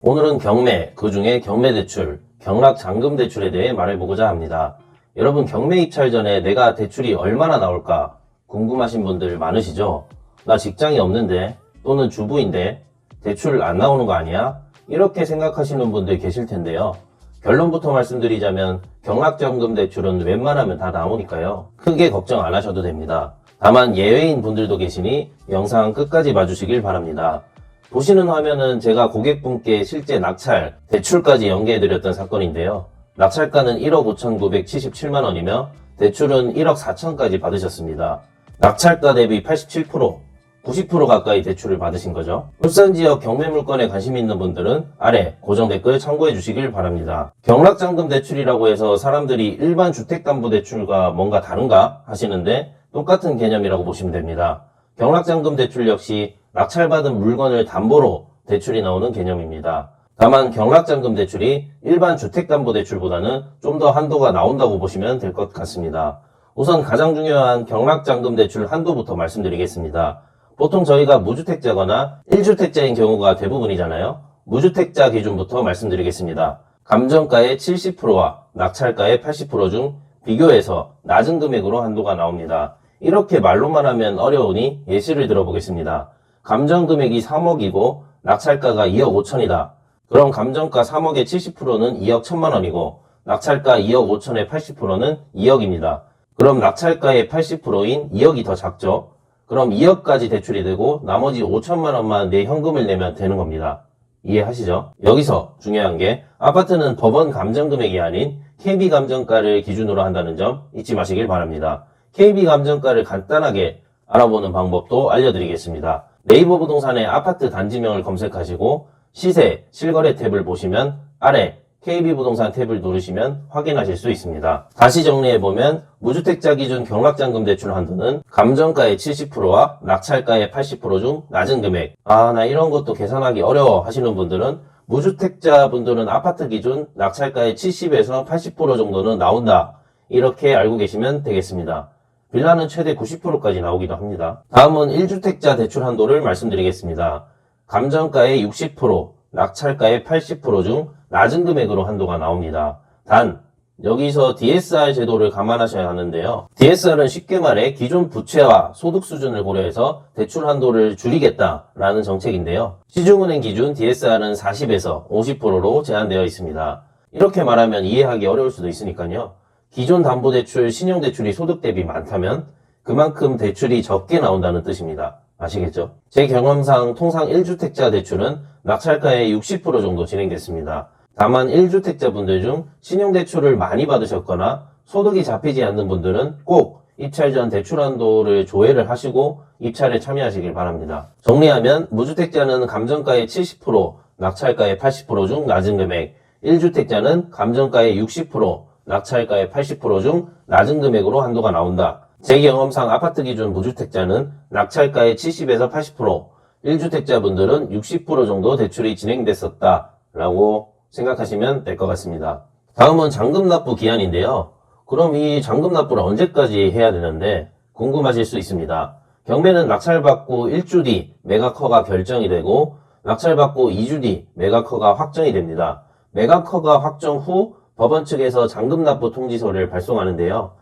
오늘은 경매, 그 중에 경매대출, 경락잔금대출에 대해 말해보고자 합니다. 여러분, 경매 입찰 전에 내가 대출이 얼마나 나올까 궁금하신 분들 많으시죠? 나 직장이 없는데, 또는 주부인데 대출 안 나오는 거 아니야? 이렇게 생각하시는 분들 계실 텐데요. 결론부터 말씀드리자면 경락잔금 대출은 웬만하면 다 나오니까요. 크게 걱정 안 하셔도 됩니다. 다만 예외인 분들도 계시니 영상 끝까지 봐주시길 바랍니다. 보시는 화면은 제가 고객분께 실제 낙찰, 대출까지 연계해드렸던 사건인데요. 낙찰가는 1억 5,977만원이며 대출은 1억 4천까지 받으셨습니다. 낙찰가 대비 87%, 90% 가까이 대출을 받으신 거죠. 울산지역 경매물건에 관심 있는 분들은 아래 고정 댓글 참고해 주시길 바랍니다. 경락잔금 대출이라고 해서 사람들이 일반 주택담보대출과 뭔가 다른가 하시는데 똑같은 개념이라고 보시면 됩니다. 경락잔금 대출 역시 낙찰받은 물건을 담보로 대출이 나오는 개념입니다. 다만 경락잔금 대출이 일반 주택담보대출보다는 좀 더 한도가 나온다고 보시면 될 것 같습니다. 우선 가장 중요한 경락잔금 대출 한도부터 말씀드리겠습니다. 보통 저희가 무주택자거나 1주택자인 경우가 대부분이잖아요. 무주택자 기준부터 말씀드리겠습니다. 감정가의 70%와 낙찰가의 80% 중 비교해서 낮은 금액으로 한도가 나옵니다. 이렇게 말로만 하면 어려우니 예시를 들어보겠습니다. 감정금액이 3억이고 낙찰가가 2억 5천이다. 그럼 감정가 3억의 70%는 2억 1천만원이고 낙찰가 2억 5천의 80%는 2억입니다. 그럼 낙찰가의 80%인 2억이 더 작죠? 그럼 2억까지 대출이 되고 나머지 5천만원만 내 현금을 내면 되는 겁니다. 이해하시죠? 여기서 중요한 게 아파트는 법원 감정금액이 아닌 KB 감정가를 기준으로 한다는 점 잊지 마시길 바랍니다. KB 감정가를 간단하게 알아보는 방법도 알려드리겠습니다. 네이버 부동산의 아파트 단지명을 검색하시고 시세, 실거래 탭을 보시면 아래 KB부동산 탭을 누르시면 확인하실 수 있습니다. 다시 정리해보면 무주택자 기준 경락잔금 대출 한도는 감정가의 70%와 낙찰가의 80% 중 낮은 금액. 나 이런 것도 계산하기 어려워 하시는 분들은 무주택자 분들은 아파트 기준 낙찰가의 70에서 80% 정도는 나온다. 이렇게 알고 계시면 되겠습니다. 빌라는 최대 90%까지 나오기도 합니다. 다음은 1주택자 대출 한도를 말씀드리겠습니다. 감정가의 60%, 낙찰가의 80% 중 낮은 금액으로 한도가 나옵니다. 단, 여기서 DSR 제도를 감안하셔야 하는데요. DSR은 쉽게 말해 기존 부채와 소득 수준을 고려해서 대출 한도를 줄이겠다라는 정책인데요. 시중은행 기준 DSR은 40에서 50%로 제한되어 있습니다. 이렇게 말하면 이해하기 어려울 수도 있으니까요. 기존 담보대출, 신용대출이 소득 대비 많다면 그만큼 대출이 적게 나온다는 뜻입니다. 아시겠죠? 제 경험상 통상 1주택자 대출은 낙찰가의 60% 정도 진행됐습니다. 다만 1주택자 분들 중 신용대출을 많이 받으셨거나 소득이 잡히지 않는 분들은 꼭 입찰 전 대출 한도를 조회를 하시고 입찰에 참여하시길 바랍니다. 정리하면 무주택자는 감정가의 70%, 낙찰가의 80% 중 낮은 금액, 1주택자는 감정가의 60%, 낙찰가의 80% 중 낮은 금액으로 한도가 나온다. 제 경험상 아파트 기준 무주택자는 낙찰가의 70에서 80%, 1주택자분들은 60% 정도 대출이 진행됐었다 라고 생각하시면 될 것 같습니다. 다음은 잔금 납부 기한인데요. 그럼 이 잔금 납부를 언제까지 해야 되는데 궁금하실 수 있습니다. 경매는 낙찰받고 1주 뒤 매각허가 결정이 되고 낙찰받고 2주 뒤 매각허가 확정이 됩니다. 매각허가 확정 후 법원 측에서 잔금 납부 통지서를 발송하는데요.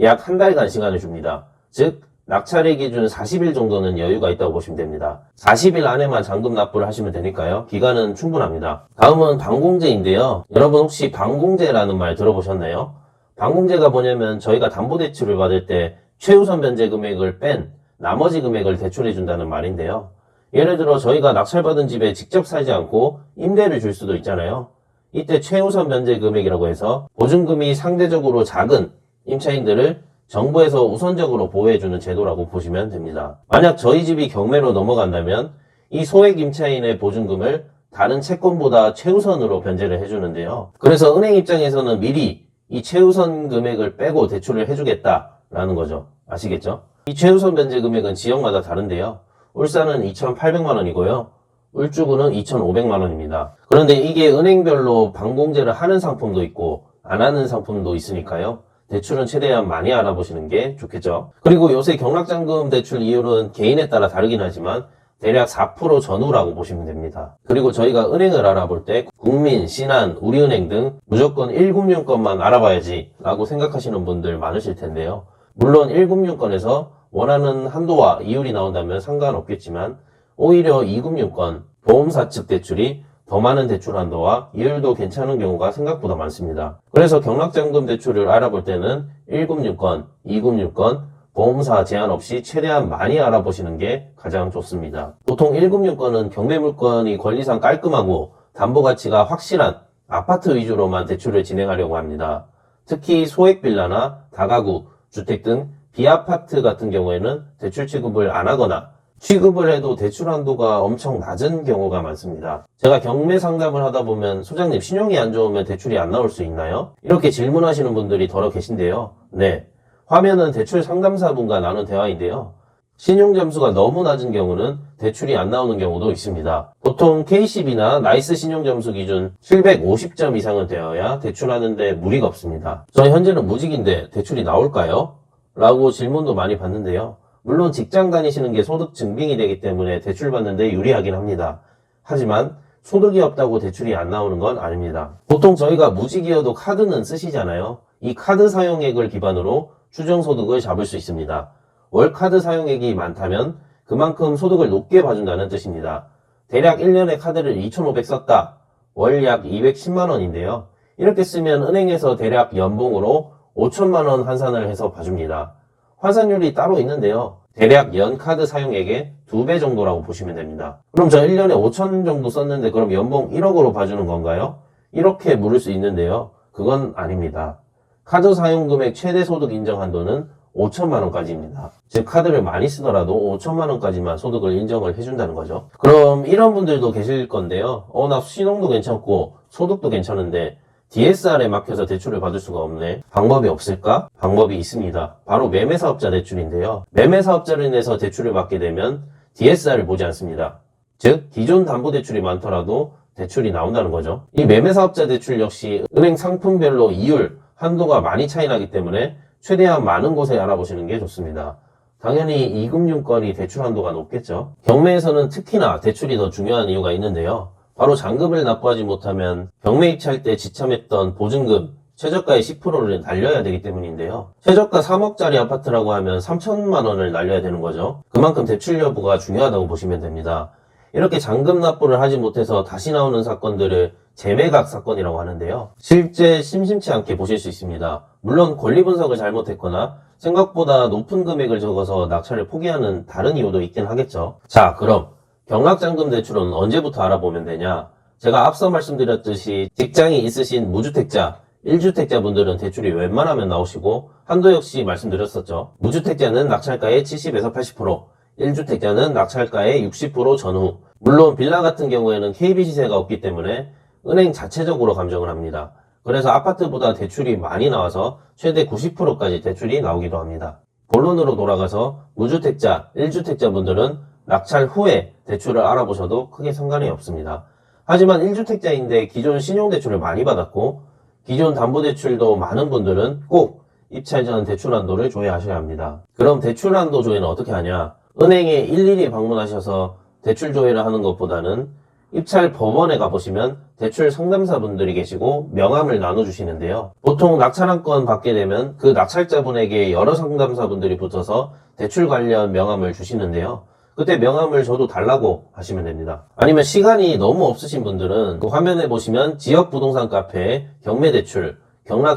약 한 달간 시간을 줍니다. 즉 낙찰일 기준 40일 정도는 여유가 있다고 보시면 됩니다. 40일 안에만 잔금 납부를 하시면 되니까요. 기간은 충분합니다. 다음은 반공제인데요. 여러분 혹시 반공제라는 말 들어보셨나요? 반공제가 뭐냐면 저희가 담보대출을 받을 때 최우선 변제 금액을 뺀 나머지 금액을 대출해 준다는 말인데요. 예를 들어 저희가 낙찰받은 집에 직접 살지 않고 임대를 줄 수도 있잖아요. 이때 최우선 변제 금액이라고 해서 보증금이 상대적으로 작은 임차인들을 정부에서 우선적으로 보호해주는 제도라고 보시면 됩니다. 만약 저희 집이 경매로 넘어간다면 이 소액 임차인의 보증금을 다른 채권보다 최우선으로 변제를 해주는데요. 그래서 은행 입장에서는 미리 이 최우선 금액을 빼고 대출을 해주겠다라는 거죠. 아시겠죠? 이 최우선 변제 금액은 지역마다 다른데요. 울산은 2,800만원이고요. 울주군은 2,500만원입니다. 그런데 이게 은행별로 반공제를 하는 상품도 있고 안 하는 상품도 있으니까요. 대출은 최대한 많이 알아보시는 게 좋겠죠. 그리고 요새 경락잔금 대출 이율은 개인에 따라 다르긴 하지만 대략 4% 전후라고 보시면 됩니다. 그리고 저희가 은행을 알아볼 때 국민, 신한, 우리은행 등 무조건 1금융권만 알아봐야지 라고 생각하시는 분들 많으실 텐데요. 물론 1금융권에서 원하는 한도와 이율이 나온다면 상관없겠지만 오히려 2금융권, 보험사 측 대출이 더 많은 대출 한도와 이율도 괜찮은 경우가 생각보다 많습니다. 그래서 경락자금 대출을 알아볼 때는 1금융권, 2금융권, 보험사 제한 없이 최대한 많이 알아보시는 게 가장 좋습니다. 보통 1금융권은 경매물건이 권리상 깔끔하고 담보가치가 확실한 아파트 위주로만 대출을 진행하려고 합니다. 특히 소액 빌라나 다가구, 주택 등 비아파트 같은 경우에는 대출 취급을 안 하거나 취급을 해도 대출 한도가 엄청 낮은 경우가 많습니다. 제가 경매 상담을 하다 보면 소장님 신용이 안 좋으면 대출이 안 나올 수 있나요? 이렇게 질문하시는 분들이 더러 계신데요. 네. 화면은 대출 상담사분과 나눈 대화인데요. 신용점수가 너무 낮은 경우는 대출이 안 나오는 경우도 있습니다. 보통 KCB나 나이스 신용점수 기준 750점 이상은 되어야 대출하는데 무리가 없습니다. 저 현재는 무직인데 대출이 나올까요? 라고 질문도 많이 받는데요. 물론 직장 다니시는 게 소득 증빙이 되기 때문에 대출 받는데 유리하긴 합니다. 하지만 소득이 없다고 대출이 안 나오는 건 아닙니다. 보통 저희가 무직이어도 카드는 쓰시잖아요. 이 카드 사용액을 기반으로 추정소득을 잡을 수 있습니다. 월카드 사용액이 많다면 그만큼 소득을 높게 봐준다는 뜻입니다. 대략 1년에 카드를 2,500 썼다. 월 약 210만원인데요. 이렇게 쓰면 은행에서 대략 연봉으로 5천만원 환산을 해서 봐줍니다. 환산율이 따로 있는데요. 대략 연 카드 사용액의 2배 정도라고 보시면 됩니다. 그럼 저 1년에 5천 정도 썼는데 그럼 연봉 1억으로 봐주는 건가요? 이렇게 물을 수 있는데요. 그건 아닙니다. 카드 사용금액 최대 소득 인정 한도는 5천만원까지입니다. 즉 카드를 많이 쓰더라도 5천만원까지만 소득을 인정을 해준다는 거죠. 그럼 이런 분들도 계실 건데요. 나 신용도 괜찮고 소득도 괜찮은데 DSR에 막혀서 대출을 받을 수가 없네. 방법이 없을까? 방법이 있습니다. 바로 매매사업자 대출인데요. 매매사업자를 내서 대출을 받게 되면 DSR을 보지 않습니다. 즉 기존 담보대출이 많더라도 대출이 나온다는 거죠. 이 매매사업자 대출 역시 은행 상품별로 이율, 한도가 많이 차이 나기 때문에 최대한 많은 곳에 알아보시는 게 좋습니다. 당연히 2금융권이 대출 한도가 높겠죠. 경매에서는 특히나 대출이 더 중요한 이유가 있는데요. 바로 잔금을 납부하지 못하면 경매 입찰 때 지참했던 보증금, 최저가의 10%를 날려야 되기 때문인데요. 최저가 3억짜리 아파트라고 하면 3천만 원을 날려야 되는 거죠. 그만큼 대출 여부가 중요하다고 보시면 됩니다. 이렇게 잔금 납부를 하지 못해서 다시 나오는 사건들을 재매각 사건이라고 하는데요. 실제 심심치 않게 보실 수 있습니다. 물론 권리 분석을 잘못했거나 생각보다 높은 금액을 적어서 낙찰을 포기하는 다른 이유도 있긴 하겠죠. 자, 그럼 경락잔금 대출은 언제부터 알아보면 되냐? 제가 앞서 말씀드렸듯이 직장이 있으신 무주택자, 1주택자 분들은 대출이 웬만하면 나오시고 한도 역시 말씀드렸었죠. 무주택자는 낙찰가의 70에서 80%, 1주택자는 낙찰가의 60% 전후. 물론 빌라 같은 경우에는 KB 시세가 없기 때문에 은행 자체적으로 감정을 합니다. 그래서 아파트보다 대출이 많이 나와서 최대 90%까지 대출이 나오기도 합니다. 본론으로 돌아가서 무주택자, 1주택자 분들은 낙찰 후에 대출을 알아보셔도 크게 상관이 없습니다. 하지만 1주택자인데 기존 신용대출을 많이 받았고 기존 담보대출도 많은 분들은 꼭 입찰 전 대출 한도를 조회하셔야 합니다. 그럼 대출 한도 조회는 어떻게 하냐? 은행에 일일이 방문하셔서 대출 조회를 하는 것보다는 입찰 법원에 가보시면 대출 상담사분들이 계시고 명함을 나눠주시는데요. 보통 낙찰 한 건 받게 되면 그 낙찰자분에게 여러 상담사분들이 붙어서 대출 관련 명함을 주시는데요. 그때 명함을 저도 달라고 하시면 됩니다. 아니면 시간이 너무 없으신 분들은 그 화면에 보시면 지역 부동산 카페에 경매대출,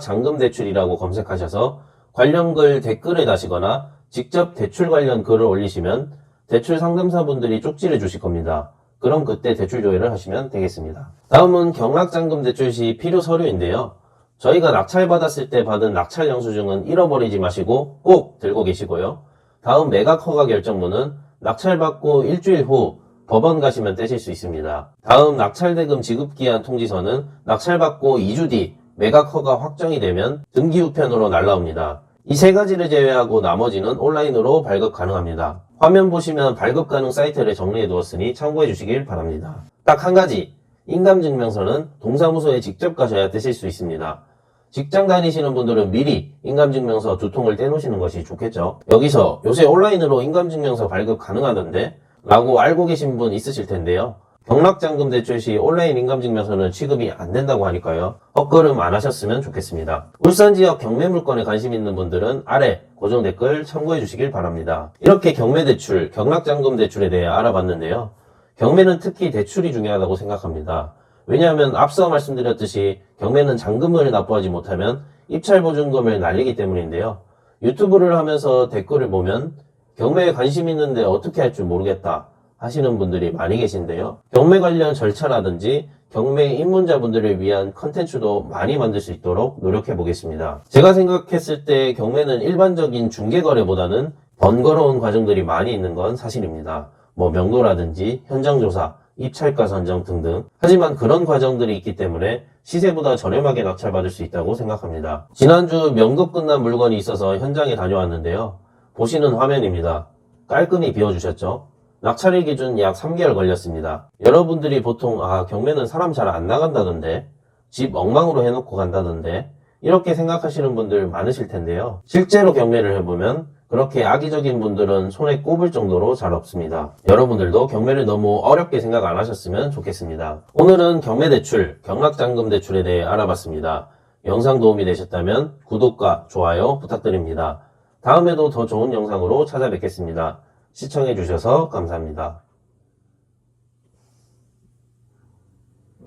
경락잔금대출이라고 검색하셔서 관련 글 댓글을 다시거나 직접 대출 관련 글을 올리시면 대출 상담사분들이 쪽지를 주실 겁니다. 그럼 그때 대출 조회를 하시면 되겠습니다. 다음은 경락잔금 대출 시 필요 서류인데요. 저희가 낙찰받았을 때 받은 낙찰 영수증은 잃어버리지 마시고 꼭 들고 계시고요. 다음 매각 허가 결정문은 낙찰받고 일주일 후 법원 가시면 떼실 수 있습니다. 다음 낙찰대금 지급기한 통지서는 낙찰받고 2주 뒤 매각 허가 확정이 되면 등기 우편으로 날라옵니다. 이 세 가지를 제외하고 나머지는 온라인으로 발급 가능합니다. 화면 보시면 발급 가능 사이트를 정리해 두었으니 참고해 주시길 바랍니다. 딱 한 가지, 인감증명서는 동사무소에 직접 가셔야 떼실 수 있습니다. 직장 다니시는 분들은 미리 인감증명서 2통을 떼놓으시는 것이 좋겠죠. 여기서 요새 온라인으로 인감증명서 발급 가능하던데 라고 알고 계신 분 있으실 텐데요. 경락잔금 대출 시 온라인 인감증명서는 취급이 안 된다고 하니까요. 헛걸음 안 하셨으면 좋겠습니다. 울산 지역 경매 물건에 관심 있는 분들은 아래 고정 댓글 참고해 주시길 바랍니다. 이렇게 경매 대출, 경락잔금 대출에 대해 알아봤는데요. 경매는 특히 대출이 중요하다고 생각합니다. 왜냐하면 앞서 말씀드렸듯이 경매는 잔금을 납부하지 못하면 입찰보증금을 날리기 때문인데요. 유튜브를 하면서 댓글을 보면 경매에 관심 있는데 어떻게 할 줄 모르겠다 하시는 분들이 많이 계신데요. 경매 관련 절차라든지 경매 입문자분들을 위한 컨텐츠도 많이 만들 수 있도록 노력해 보겠습니다. 제가 생각했을 때 경매는 일반적인 중개거래보다는 번거로운 과정들이 많이 있는 건 사실입니다. 뭐 명도라든지 현장조사, 입찰가 선정 등등. 하지만 그런 과정들이 있기 때문에 시세보다 저렴하게 낙찰받을 수 있다고 생각합니다. 지난주 명도 끝난 물건이 있어서 현장에 다녀왔는데요. 보시는 화면입니다. 깔끔히 비워주셨죠? 낙찰일 기준 약 3개월 걸렸습니다. 여러분들이 보통 경매는 사람 잘 안 나간다던데, 집 엉망으로 해놓고 간다던데 이렇게 생각하시는 분들 많으실 텐데요. 실제로 경매를 해보면 그렇게 악의적인 분들은 손에 꼽을 정도로 잘 없습니다. 여러분들도 경매를 너무 어렵게 생각 안 하셨으면 좋겠습니다. 오늘은 경매대출, 경락잔금대출에 대해 알아봤습니다. 영상 도움이 되셨다면 구독과 좋아요 부탁드립니다. 다음에도 더 좋은 영상으로 찾아뵙겠습니다. 시청해주셔서 감사합니다.